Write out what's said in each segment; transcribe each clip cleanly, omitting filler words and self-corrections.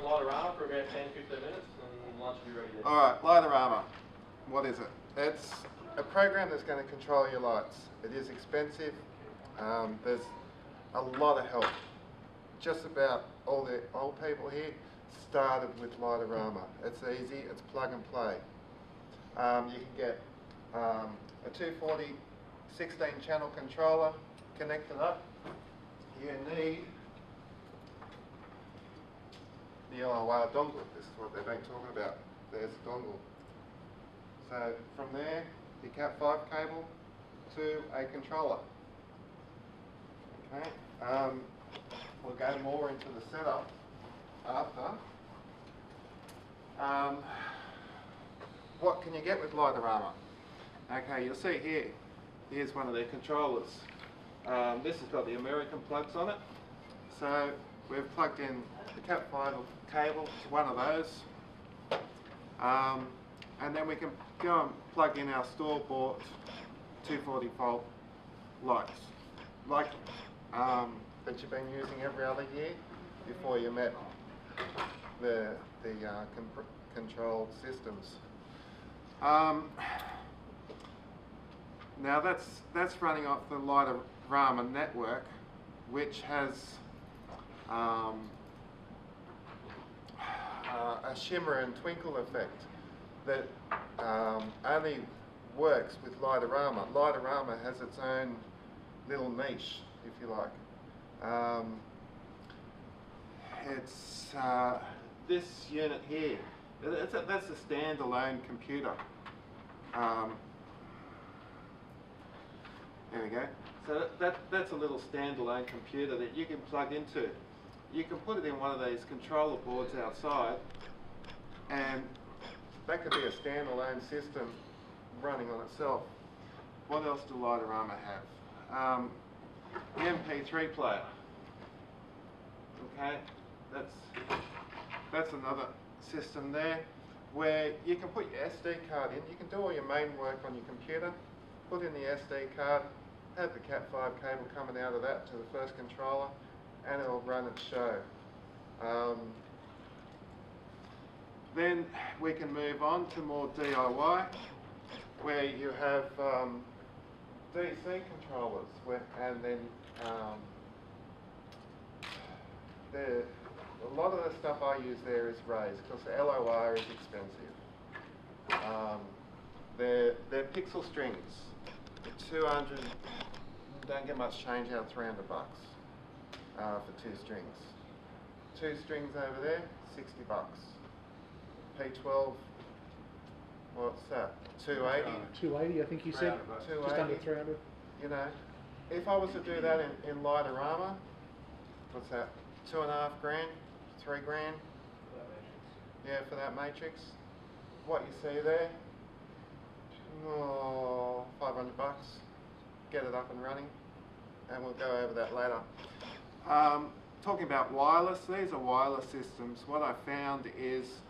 LOR for about 10-15 minutes and lunch will be ready then. Alright, LOR. What is it? It's a program that's going to control your lights. It is expensive. There's a lot of help. Just about all the old people here started with LOR. It's easy, it's plug and play. You can get a 240 16 channel controller connected up. You need the LOR dongle. This is what they've been talking about. There's the dongle. So from there, your Cat5 cable to a controller. Okay. We'll go more into the setup after. What can you get with LOR? Okay, you'll see here. Here's one of their controllers. This has got the American plugs on it. So we've plugged in the Cat5 cable to one of those. And then we can go and plug in our store-bought 240 volt lights, like that you've been using every other year before you met the controlled systems. Now that's running off the LOR network, which has a shimmer and twinkle effect that only works with LOR. LOR has its own little niche, if you like. It's this unit here. That's a standalone computer. There we go. So that's a little standalone computer that you can plug into. You can put it in one of these controller boards outside, and that could be a standalone system running on itself. What else do LOR have? The MP3 player. Okay, that's another system there where you can put your SD card in. You can do all your main work on your computer, put in the SD card, have the Cat5 cable coming out of that to the first controller, and it'll run its show. Then we can move on to more DIY, where you have DC controllers, and then a lot of the stuff I use there is raised because the LOR is expensive. They're pixel strings. 200, don't get much change out, $300 for 2 strings. 2 strings over there, $60. P12, what's that? 280. 280, I think you said. 280. Just under 300. You know, if I was to do that in LOR, what's that? 2.5 grand, 3 grand. Yeah, for that matrix. What you see there? Oh, $500. Get it up and running, and we'll go over that later. Talking about wireless, these are wireless systems. What I found is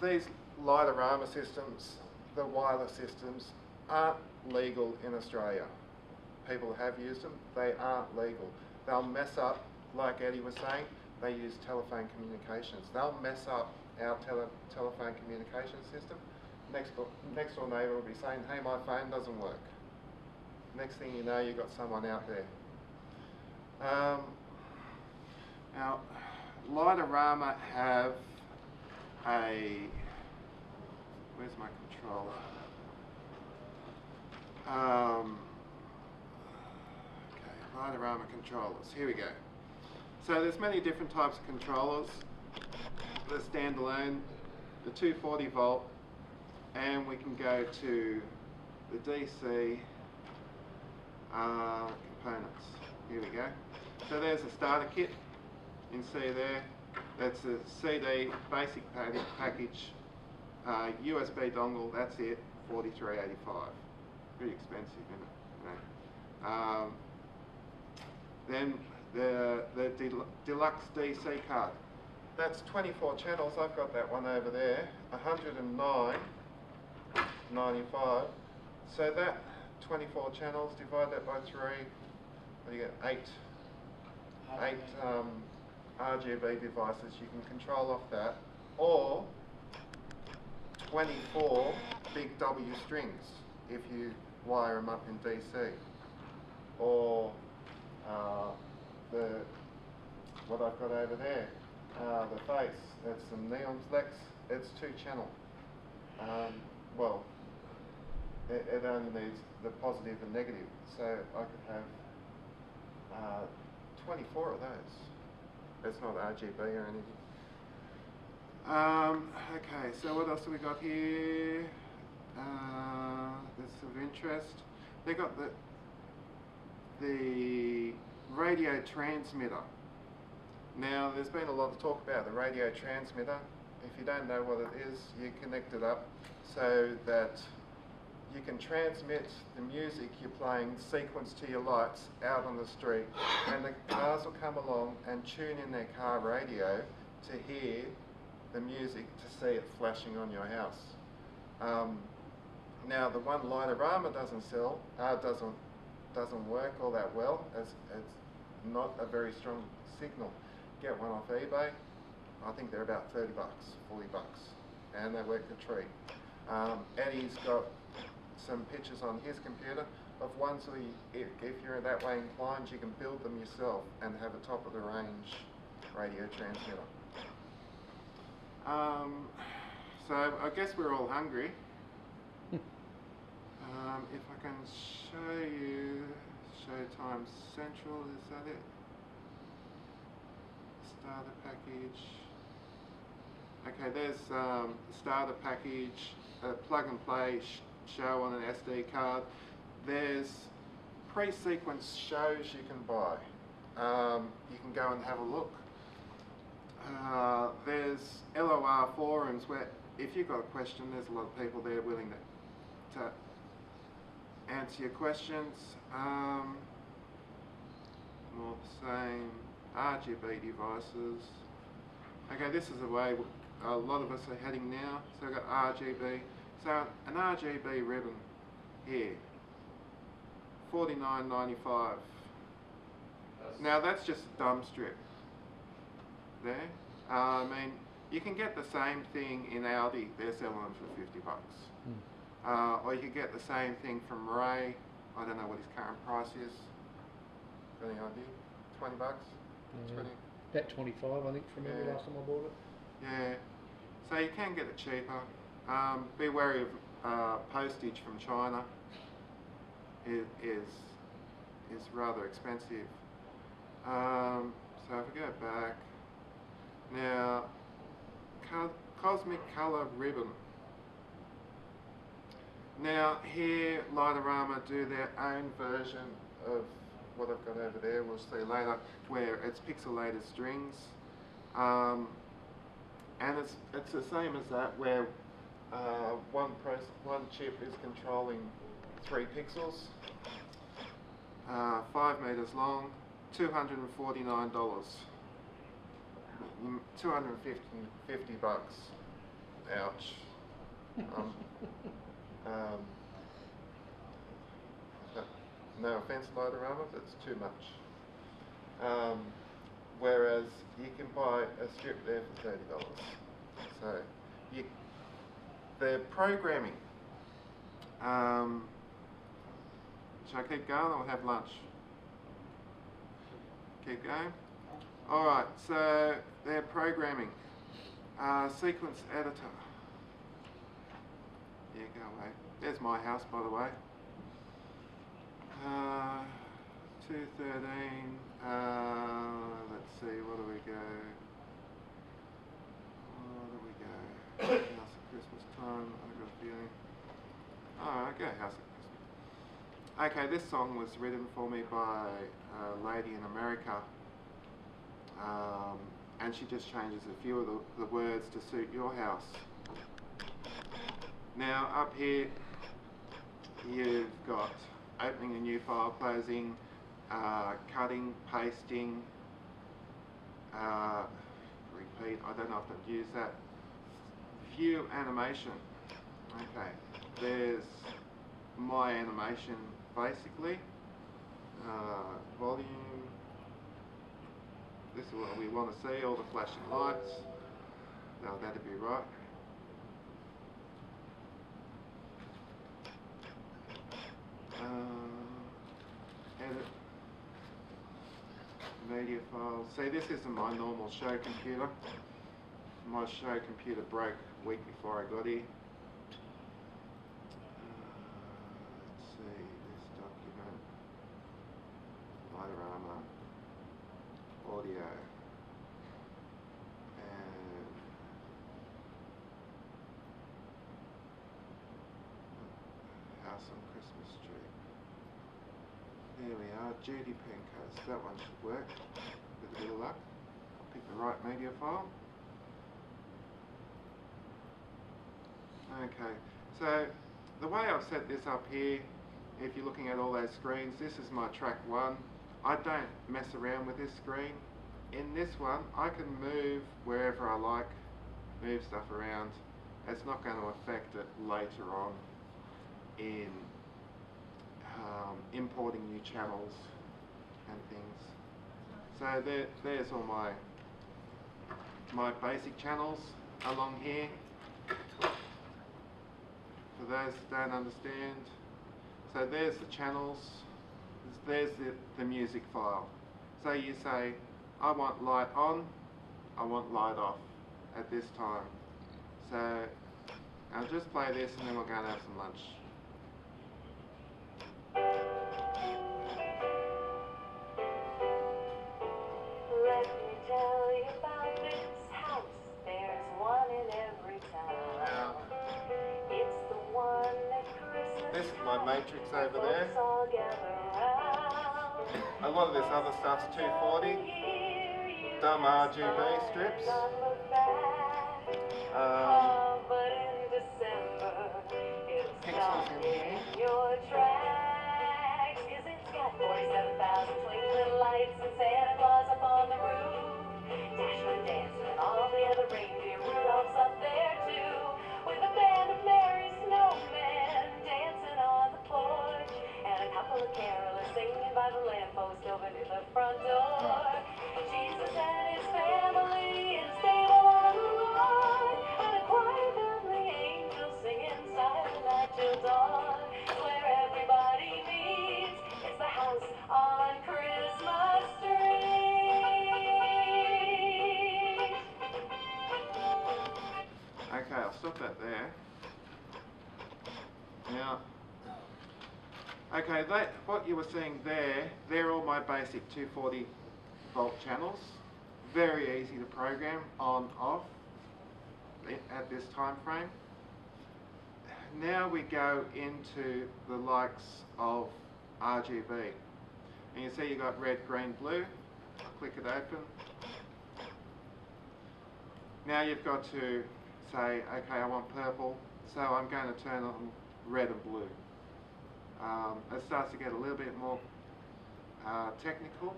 these LOR systems, the wireless systems, aren't legal in Australia. People have used them, they aren't legal. They'll mess up, like Eddie was saying, they use telephone communications. They'll mess up our telephone communication system. Next door neighbour will be saying, hey, my phone doesn't work. Next thing you know, you've got someone out there. Now, LOR have a, where's my controller? Okay, LOR controllers, here we go. So there's many different types of controllers. The standalone, the 240 volt, and we can go to the DC components. Here we go. So there's a starter kit. You can see there, that's a CD basic package, USB dongle, that's it, $43.85. Pretty expensive, isn't it? Then the deluxe DC card. That's 24 channels. I've got that one over there, 109.95. So that 24 channels, divide that by 3, what do you get? 8 RGB devices, you can control off that, or 24 big W strings if you wire them up in DC, or what I've got over there, the face, that's some neon flex, it's 2-channel. Well, it only needs the positive and negative, so I could have 24 of those. It's not RGB or anything. Okay, so what else have we got here? That's of interest. They got the radio transmitter. Now, there's been a lot of talk about the radio transmitter. If you don't know what it is, you connect it up so that you can transmit the music you're playing sequence to your lights out on the street, and the cars will come along and tune in their car radio to hear the music, to see it flashing on your house. Now, the one Lightorama doesn't sell, doesn't work all that well, as it's not a very strong signal. Get one off eBay. I think they're about 30 bucks, 40 bucks, and they work a treat. Eddie's got some pictures on his computer of ones where if you're that way inclined, you can build them yourself and have a top of the range radio transmitter. So I guess we're all hungry. If I can show you Showtime Central, is that it? Starter package. Okay, there's starter package, plug and play show on an SD card. There's pre-sequence shows you can buy. You can go and have a look. There's LOR forums where if you've got a question, there's a lot of people there willing to answer your questions. More the same. RGB devices. Okay, this is the way a lot of us are heading now. So I've got RGB. So an RGB ribbon here, $49.95. Now that's just a dumb strip there. I mean, you can get the same thing in Aldi. They're selling them for 50 bucks. Or you could get the same thing from Ray. I don't know what his current price is. Any idea? 20 bucks? 20? About 25, I think, from memory last time I bought it. Yeah. So you can get it cheaper. Be wary of postage from China. It is rather expensive. So if we go back, now Cosmic Color Ribbon. Now here Lightorama do their own version of what I've got over there, we'll see later, where it's pixelated strings. And it's the same as that, where one chip is controlling 3 pixels, 5 meters long, $249, 250 bucks. Ouch. No offense, Lightorama, but it's too much. Whereas you can buy a strip there for $30. So they're programming. Shall I keep going or have lunch? Keep going? Alright, so they're programming. Sequence editor. Yeah, go away. There's my house, by the way. 213. Let's see, what do we go? House at Christmas time. I've got a feeling. Oh, okay, House at Christmas. Okay, this song was written for me by a lady in America, and she just changes a few of the words to suit your house. Now, up here, you've got opening a new file, closing, cutting, pasting, repeat, I don't know if I've used that. View animation. Okay, there's my animation basically. Volume. This what we want to see, all the flashing lights. No, that'd be right. Edit. Media files. See, this isn't my normal show computer. My show computer broke a week before I got here. Let's see, this document. Lightorama. Audio. And House on Christmas Street. There we are, Judy Pencoast. That one should work with a bit of luck. I'll pick the right media file. Okay, so the way I've set this up here, if you're looking at all those screens, this is my track 1. I don't mess around with this screen. In this one, I can move wherever I like, move stuff around. It's not going to affect it later on in importing new channels and things. So there's all my basic channels along here. For those that don't understand, so there's the channels, there's the music file. So you say, I want light on, I want light off at this time. So I'll just play this and then we're going to have some lunch. Let me tell you about this house. There's one in every town. Now, It's the one at Christmas. this is my matrix over there. Folks all gather round. A lot of this other stuff's 240. Dumb RGB strips. But in December, it'll Pixels stop in here. your tracks. 'Cause it's got 47,000 twinkling lights and Santa Claus up on the roof. Dasher and Dancer and all the other reindeer. Rudolph's up there too. With a band of merry snowmen dancing on the porch. And a couple of carolers singing by the lamppost over near the front door. Jesus and his family in stable on the lawn. And a choir of the angels singing silent night till dawn. Where everybody meets, it's the house on Christmas Street. Okay, I'll stop that there. Now, okay, what you were seeing there, they're all my basic 240 volt channels. Very easy to program on, off at this time frame. Now we go into the likes of RGB. And you see you got red, green, blue. I'll click it open. Now you've got to say, okay, I want purple, so I'm going to turn on red and blue. It starts to get a little bit more technical,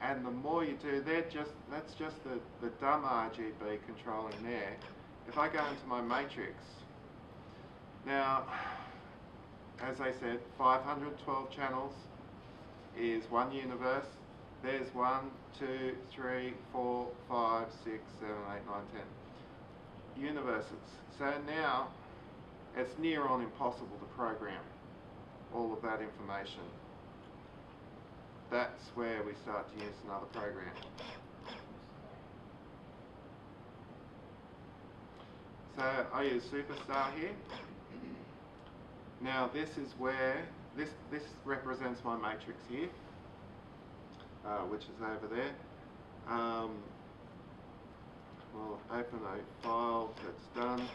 and the more you do there, that's just the dumb RGB controlling there. If I go into my matrix, now, as I said, 512 channels is one universe. There's 1, 2, 3, 4, 5, 6, 7, 8, 9, 10 universes. So now it's near on impossible to program all of that information. That's where we start to use another program. So I use Superstar here. Now this is where, this represents my matrix here, which is over there. We'll open a file that's done.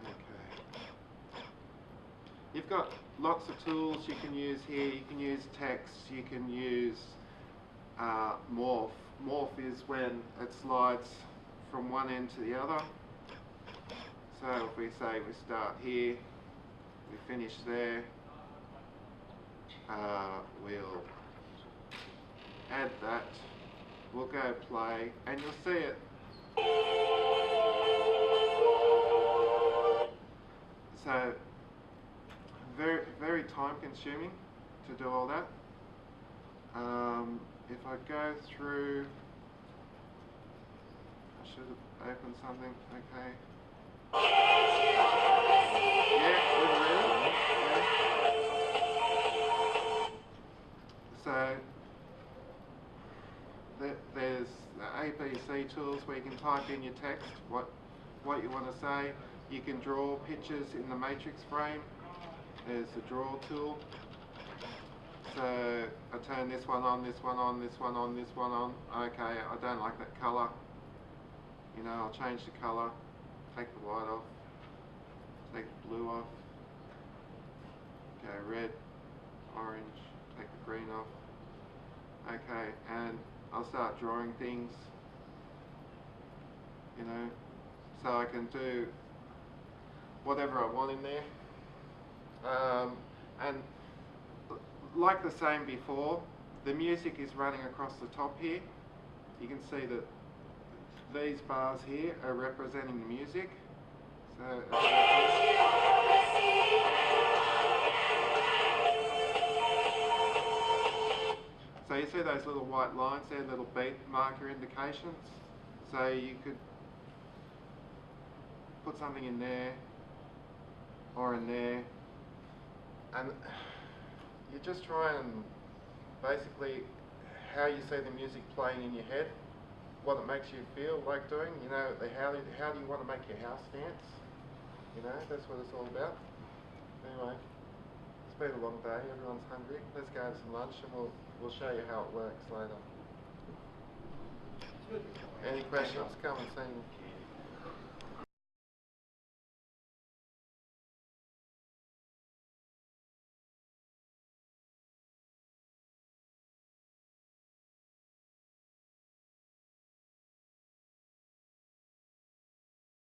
Okay. You've got lots of tools you can use here. You can use text, you can use morph. Morph is when it slides from one end to the other. So if we say we start here, we finish there, we'll add that, we'll go play, and you'll see it. So very, very time consuming to do all that. If I go through, I should have opened something. Okay. Yeah, good read. Yeah. So there's the APC tools where you can type in your text, what you want to say. You can draw pictures in the matrix frame. There's the draw tool. So I turn this one on, this one on, this one on, this one on. Okay, I don't like that colour. You know, I'll change the colour, take the white off, take the blue off, go red, orange, take the green off. Okay, and I'll start drawing things, you know, so I can do whatever I want in there. And like the same before, the music is running across the top here. You can see that these bars here are representing the music. So you see those little white lines there, little beat marker indications. So you could put something in there or in there, and you just try and basically how you see the music playing in your head, what it makes you feel like doing. You know, how do you want to make your house dance? You know, that's what it's all about. Anyway, it's been a long day. Everyone's hungry. Let's go have some lunch, and we'll show you how it works later. Any questions? Come and see me.